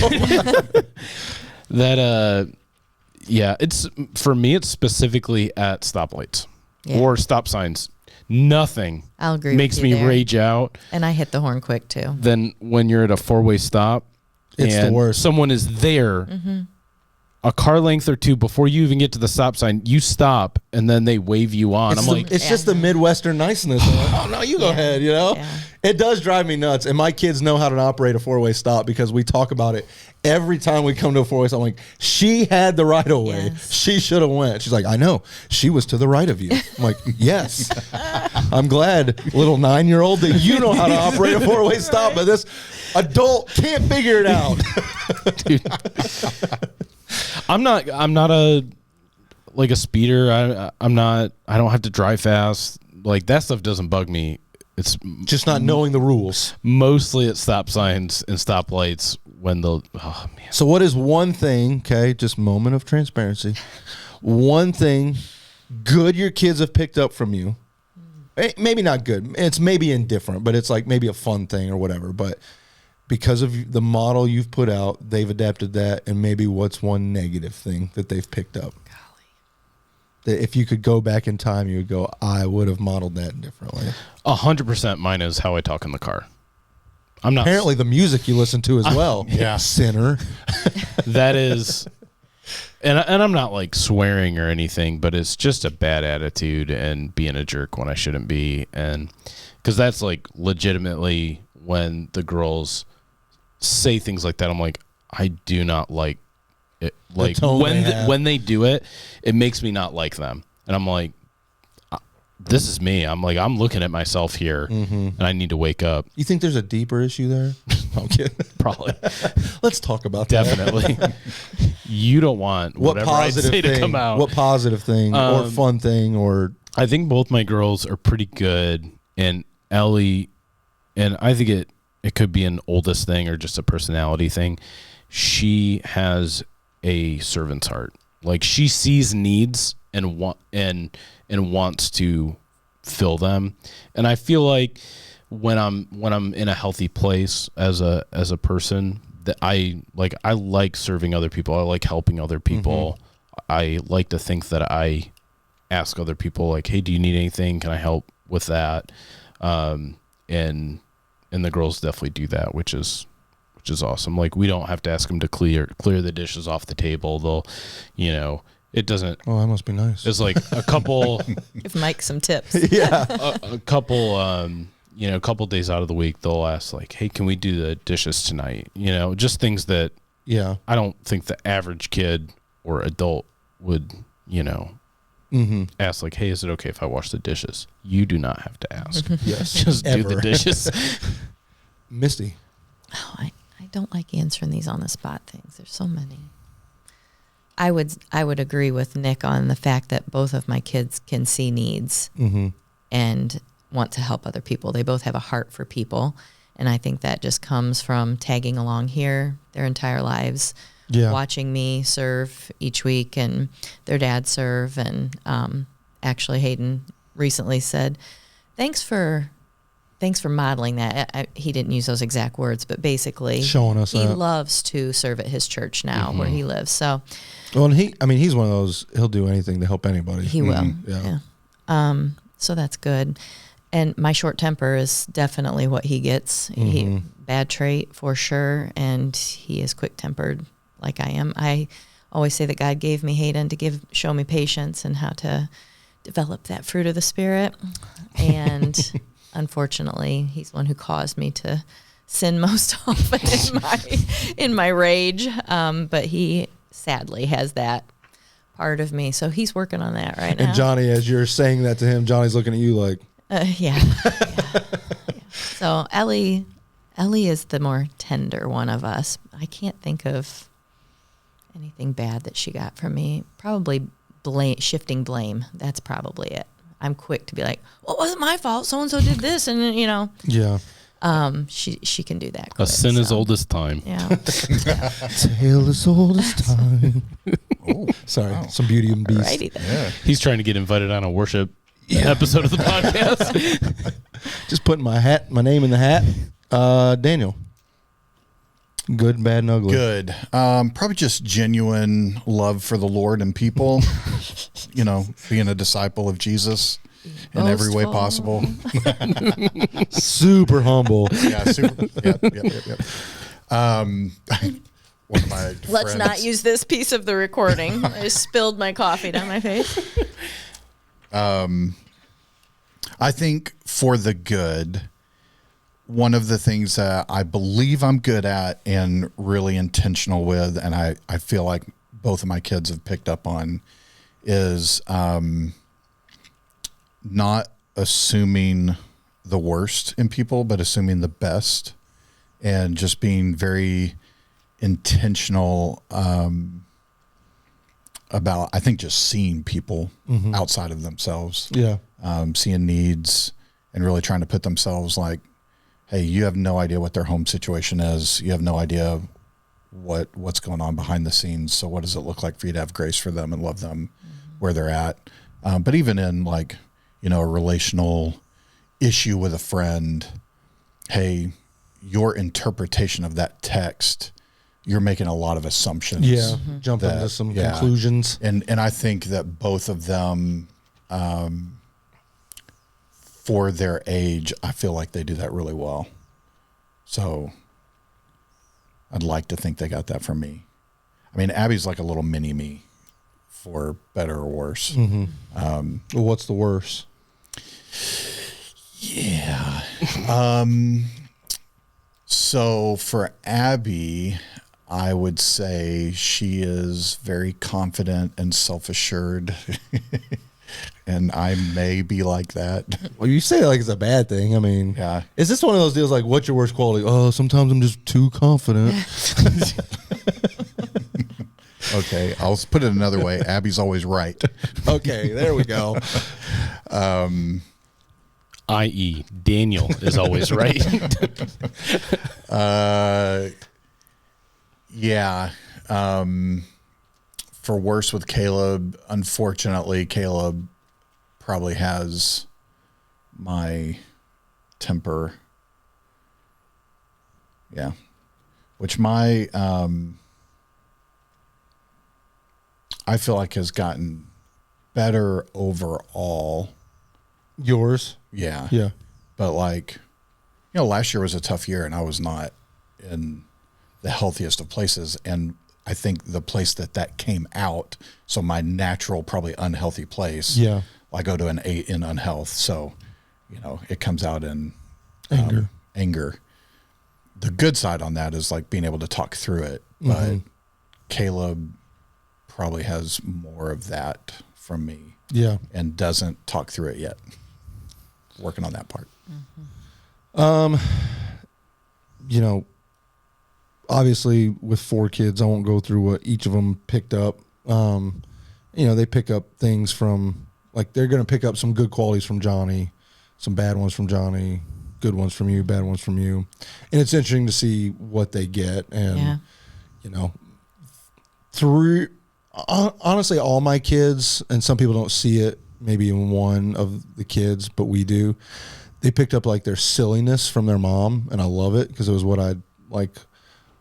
Yeah, it's for me, it's specifically at stoplights Yeah. or stop signs. Nothing I'll agree makes with you me there. rage out And I hit the horn quick too. than when you're at a four-way stop. It's the and worst. Someone is there a car length or two before you even get to the stop sign. You stop and then they wave you on. It's, I'm like, it's just the Midwestern niceness. I'm like, oh, no, you go ahead, you know? Yeah. It does drive me nuts. And my kids know how to operate a four-way stop because we talk about it every time we come to a four-way stop. I'm like, she had the right of way. Yes. She should have went. She's like, I know. She was to the right of you. I'm like, yes. I'm glad, little 9-year-old, that you know how to operate a four-way stop, but this adult can't figure it out. dude. I'm not a speeder. I don't have to drive fast. Like that stuff doesn't bug me. It's Just not knowing the rules. mostly at stop signs and stoplights when oh man. So what is one thing, okay, just moment of transparency, one thing good your kids have picked up from you? Maybe not good. It's maybe indifferent, but it's like maybe a fun thing or whatever. But because of the model you've put out, they've adapted that. And maybe what's one negative thing that they've picked up? That if you could go back in time, you would go, I would have modeled that differently. 100% mine is how I talk in the car. I'm not Apparently the music you listen to as well. Yeah. Sinner. that is and I'm not like swearing or anything, but it's just a bad attitude and being a jerk when I shouldn't be. And because that's like legitimately when the girls say things like that, I'm like, I do not like like tone they have. when they do it, it makes me not like them. And I'm like, this is me. I'm like, I'm looking at myself here, and I need to wake up. You think there's a deeper issue there? I'm kidding. Probably. Let's talk about that. Definitely. You don't want What whatever I positive say thing? to come out. What positive thing or fun thing or? I think both my girls are pretty good, and Ellie, and I think it could be an oldest thing or just a personality thing. She has a servant's heart. Like, she sees needs and wants to fill them. And I feel like when I'm in a healthy place as a person, that I like serving other people. I like helping other people. I like to think that I ask other people, like, hey, do you need anything? Can I help with that? And the girls definitely do that, which is awesome. Like, we don't have to ask them to clear the dishes off the table. They'll, it doesn't. Oh, that must be nice. It's like a couple. Give Mike some tips. Yeah. a couple. A couple days out of the week, they'll ask, like, hey, can we do the dishes tonight? Just things that. Yeah. I don't think the average kid or adult would, ask, like, hey, is it okay if I wash the dishes? You do not have to ask. Yes. Just do the dishes. Misty. Oh, I don't like answering these on the spot things. There's so many. I would agree with Nik on the fact that both of my kids can see needs and want to help other people. They both have a heart for people, and I think that just comes from tagging along here their entire lives, watching me serve each week and their dad serve. And actually, Hayden recently said, thanks for modeling that. He didn't use those exact words, but basically Showing us he that. loves to serve at his church now where he lives. So Well, and he's one of those, he'll do anything to help anybody. he will. Yeah. So that's good. And my short temper is definitely what he gets. He bad trait for sure. And he is quick tempered like I am. I always say that God gave me Hayden to show me patience and how to develop that fruit of the Spirit. And unfortunately, he's one who caused me to sin most often in my rage. But he sadly has that part of me. So he's working on that right now. And Johnny, as you're saying that to him, Johnny's looking at you like, yeah. So Ellie is the more tender one of us. I can't think of anything bad that she got from me. Probably shifting blame. That's probably it. I'm quick to be like, well, it wasn't my fault. So-and-so did this. And, yeah. She can do that. A quick, sin as old as time. Yeah. Tale as old as time. Sorry. Some Beauty and Beast. Alrighty then. Yeah. He's trying to get invited on a worship episode of the podcast. Just putting my name in the hat. Daniel. Good, bad, and ugly. Good. Probably just genuine love for the Lord and people. Being a disciple of Jesus in every way possible. Super humble. Yeah. Super. Yep. One of my Let's friends, not use this piece of the recording. I just spilled my coffee down my face. I think for the good, one of the things that I believe I'm good at and really intentional with, and I feel like both of my kids have picked up on, is not assuming the worst in people, but assuming the best, and just being very intentional about, I think, just seeing people outside of themselves. Yeah. Seeing needs and really trying to put themselves like, hey, you have no idea what their home situation is. You have no idea what's going on behind the scenes. So what does it look like for you to have grace for them and love them where they're at? But even in like, a relational issue with a friend, hey, your interpretation of that text, you're making a lot of assumptions. Yeah. Jump into some conclusions. And I think that both of them, for their age, I feel like they do that really well. So I'd like to think they got that from me. I mean, Abby's like a little mini me, for better or worse. Well, what's the worst? Yeah. So for Abby, I would say she is very confident and self-assured. And I may be like that. Well, you say it like it's a bad thing. I mean, Yeah. Is this one of those deals like, what's your worst quality? Oh, sometimes I'm just too confident. Okay, I'll put it another way. Abby's always right. Okay, there we go. I.e., Daniel is always right. Yeah. For worse with Caleb, unfortunately, Caleb probably has my temper. Yeah. Which my, I feel like has gotten better overall. Yours? Yeah. Yeah. But like, last year was a tough year and I was not in the healthiest of places. And I think the place that came out, so my natural, probably unhealthy place, Yeah. I go to an 8 in unhealth. So, it comes out in anger. The good side on that is like being able to talk through it. But Caleb probably has more of that from me. Yeah. And doesn't talk through it yet. Working on that part. Obviously with 4 kids, I won't go through what each of them picked up. They pick up things from, like, they're going to pick up some good qualities from Johnny, some bad ones from Johnny, good ones from you, bad ones from you. And it's interesting to see what they get. And, through, honestly, all my kids, and some people don't see it, maybe even one of the kids, but we do, they picked up like their silliness from their mom. And I love it because it was what I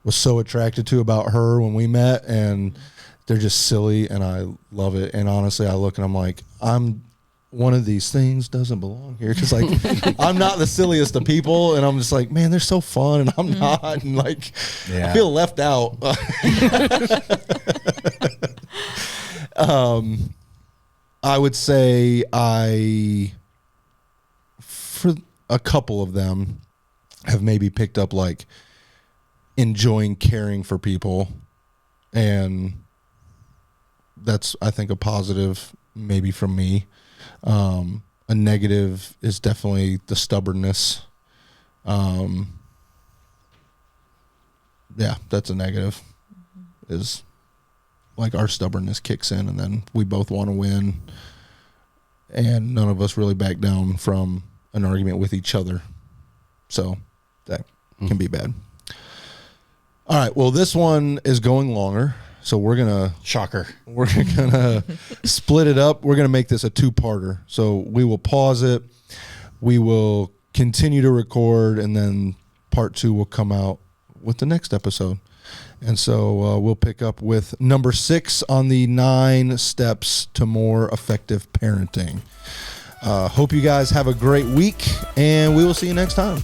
was so attracted to about her when we met, and they're just silly and I love it. And honestly, I look and I'm like, I'm one of these things doesn't belong here. Cause like, I'm not the silliest of people. And I'm just like, man, they're so fun. And I'm not. And like, I feel left out. I would say for a couple of them have maybe picked up like enjoying caring for people, and that's, I think, a positive maybe from me. A negative is definitely the stubbornness. Yeah, that's a negative. Is like our stubbornness kicks in, and then we both want to win, and none of us really back down from an argument with each other. So that can be bad. All right. Well, this one is going longer, so we're gonna split it up. We're gonna make this a 2-parter. So we will pause it. We will continue to record, and then part 2 will come out with the next episode. And so we'll pick up with number 6 on the 9 steps to more effective parenting. Hope you guys have a great week, and we will see you next time.